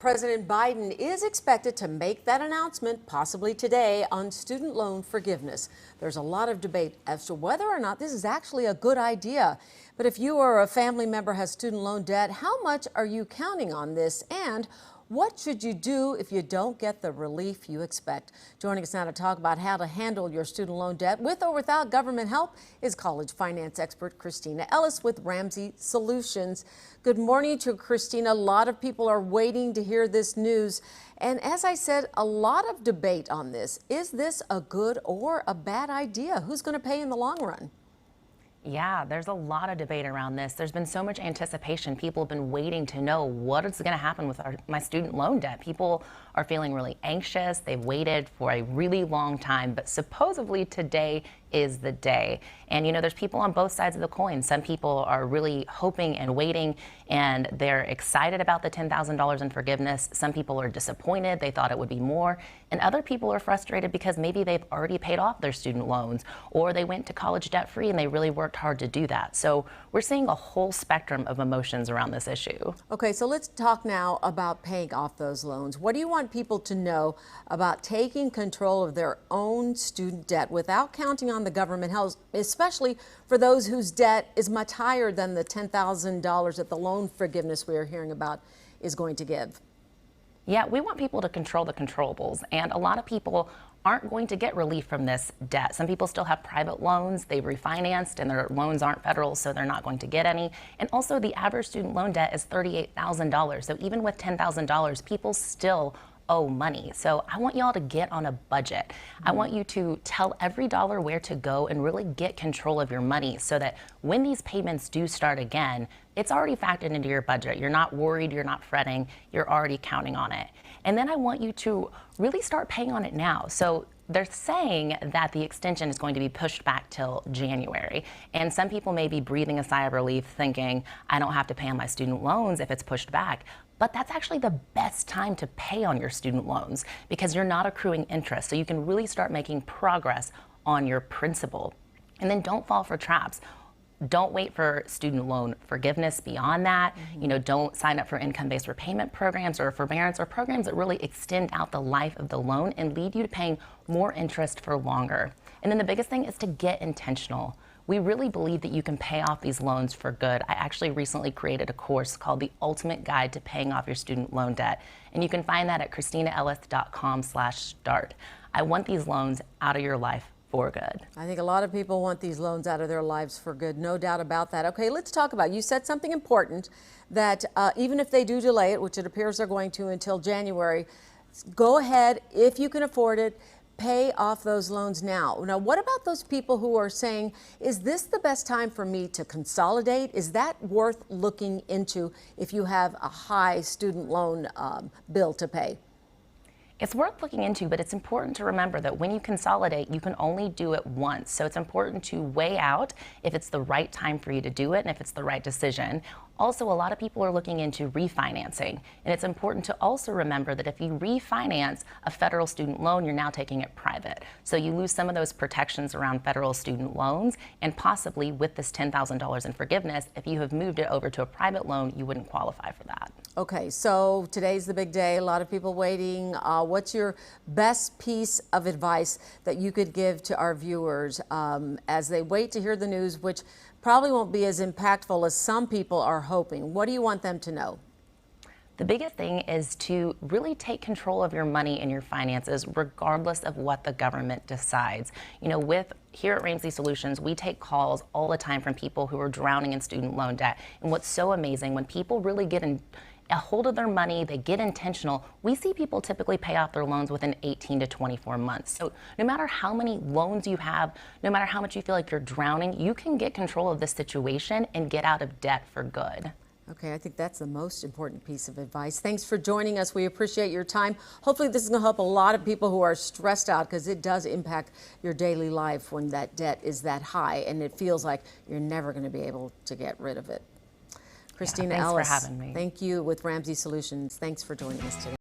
President Biden is expected to make that announcement possibly today on student loan forgiveness. There's a lot of debate as to whether or not this is actually a good idea. But if you or a family member has student loan debt, how much are you counting on this? And what should you do if you don't get the relief you expect? Joining us now to talk about how to handle your student loan debt with or without government help is college finance expert Kristina Ellis with Ramsey Solutions. Good morning to Kristina. A lot of people are waiting to hear this news. And as I said, a lot of debate on this. Is this a good or a bad idea? Who's going to pay in the long run? Yeah, there's a lot of debate around this. There's been so much anticipation. People have been waiting to know what is going to happen with my student loan debt. People are feeling really anxious. They've waited for a really long time, but supposedly today is the day. And you know, there's people on both sides of the coin. Some people are really hoping and waiting, and they're excited about the $10,000 in forgiveness. Some people are disappointed. They thought it would be more. And other people are frustrated because maybe they've already paid off their student loans, or they went to college debt free and they really worked hard to do that. So we're seeing a whole spectrum of emotions around this issue. Okay, so let's talk now about paying off those loans. What do you want people to know about taking control of their own student debt without counting on the government help, especially for those whose debt is much higher than the $10,000 that the loan forgiveness we are hearing about is going to give? Yeah, we want people to control the controllables, and a lot of people aren't going to get relief from this debt. Some people still have private loans, they've refinanced, and their loans aren't federal, so they're not going to get any. And also, the average student loan debt is $38,000, so even with $10,000, people still owe money. So I want y'all to get on a budget. I want you to tell every dollar where to go and really get control of your money so that when these payments do start again, it's already factored into your budget. You're not worried, you're not fretting, you're already counting on it. And then I want you to really start paying on it now. So they're saying that the extension is going to be pushed back till January. And some people may be breathing a sigh of relief thinking, I don't have to pay on my student loans if it's pushed back. But that's actually the best time to pay on your student loans because you're not accruing interest. So you can really start making progress on your principal. And then don't fall for traps. Don't wait for student loan forgiveness beyond that. You know, don't sign up for income-based repayment programs or forbearance or programs that really extend out the life of the loan and lead you to paying more interest for longer. And then the biggest thing is to get intentional. We really believe that you can pay off these loans for good. I actually recently created a course called The Ultimate Guide to Paying Off Your Student Loan Debt. And you can find that at KristinaEllis.com/start. I want these loans out of your life for good. I think a lot of people want these loans out of their lives for good, no doubt about that. Okay, let's talk about, you said something important that even if they do delay it, which it appears they're going to until January, go ahead, if you can afford it, pay off those loans now. Now, what about those people who are saying, is this the best time for me to consolidate? Is that worth looking into if you have a high student loan bill to pay? It's worth looking into, but it's important to remember that when you consolidate, you can only do it once. So it's important to weigh out if it's the right time for you to do it and if it's the right decision. Also, a lot of people are looking into refinancing, and it's important to also remember that if you refinance a federal student loan, you're now taking it private. So you lose some of those protections around federal student loans, and possibly with this $10,000 in forgiveness, if you have moved it over to a private loan, you wouldn't qualify for that. Okay, so today's the big day. A lot of people waiting. What's your best piece of advice that you could give to our viewers as they wait to hear the news, which probably won't be as impactful as some people are hoping? What do you want them to know? The biggest thing is to really take control of your money and your finances, regardless of what the government decides. You know, here at Ramsey Solutions, we take calls all the time from people who are drowning in student loan debt. And what's so amazing, when people really get a hold of their money, they get intentional, we see people typically pay off their loans within 18 to 24 months. So no matter how many loans you have, no matter how much you feel like you're drowning, you can get control of this situation and get out of debt for good. Okay, I think that's the most important piece of advice. Thanks for joining us. We appreciate your time. Hopefully this is going to help a lot of people who are stressed out because it does impact your daily life when that debt is that high and it feels like you're never going to be able to get rid of it. Kristina Ellis, thanks for having me. Thank you with Ramsey Solutions. Thanks for joining us today.